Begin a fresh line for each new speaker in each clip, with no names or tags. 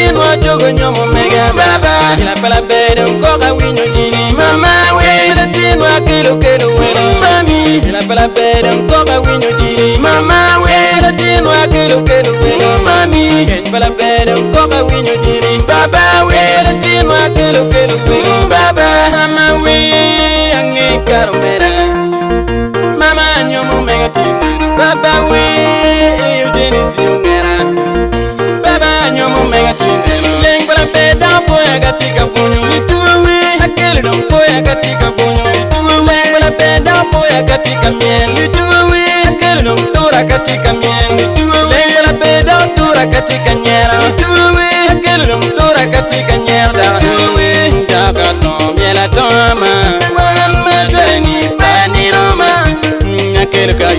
tin wa jogo nyomo mega baba ila pala bede ko ka winyo jini mama we la tin wa kilo kilo welo mami ila pala bede ko ka winyo jini mama we la tin wa kilo kilo welo mami ila pala bede ko ka winyo jini baba we la tin wa kilo kilo welo baba mama we ange karumera mama nyomo mega tin baba we eugene ziungera baba nyomo mega tin leng pala bede poya katika bunyo ituwe akele dom poya katika bunyo ituwe pala bede poya katika miel ituwe akele dom tura katika miel ituwe leng pala bede tura katika nyera ituwe akele dom tura katika nyera ituwe daga no miela toma wan madani pani roma akele ka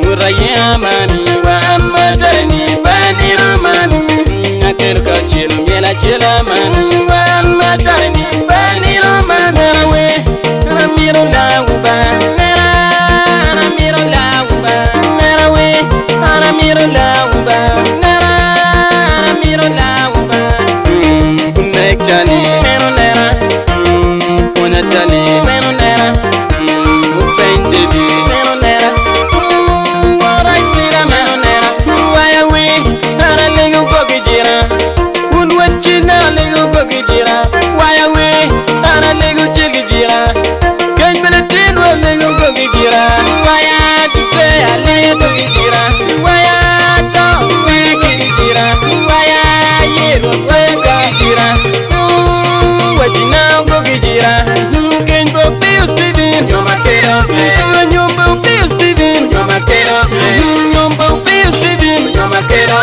yura yamani wan madani pani roma akele ka chelo miela chela mani wan madani pani roma we ramiro la uba ramiro la uba we ramiro la uba ramiro la uba kunek chali meno nera fona chali meno nera upain debi meno nera wara tira meno nera waya we ara lego gogijira un wachina lego gogijira waya we ara lego chigijira kan beletin wa lego gogijira waya tupe ale gogijira waya to gogijira waya yero waya gogijira wachina gogijira kan bobi Steven nyoma kero nyoma bobi Steven nyoma kero nyoma bobi Steven nyoma kero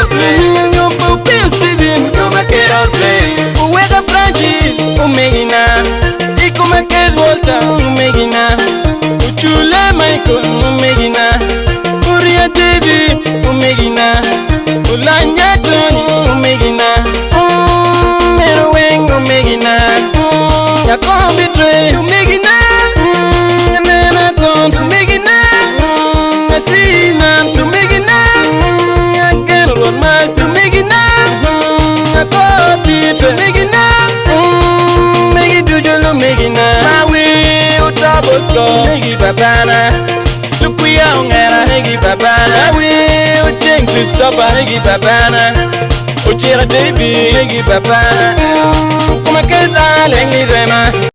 nyoma bobi Steven nyoma kero uweka Francis umegina ikuma Kes Walter umegina uchule Michael umegina Uria David umegina ulanya Tony umegina Merweng umegina Yakobi Trey umegina Nena Gons umegina Natina umegina Again Ron Mas umegina Yakobi Trey umegina Megi Dujolo umegina Mawi Utabosko Megi Babana Tukuya Ungera Megi Babana Mawi Ucheng Christopher Megi Babana Uchira David Megi Babana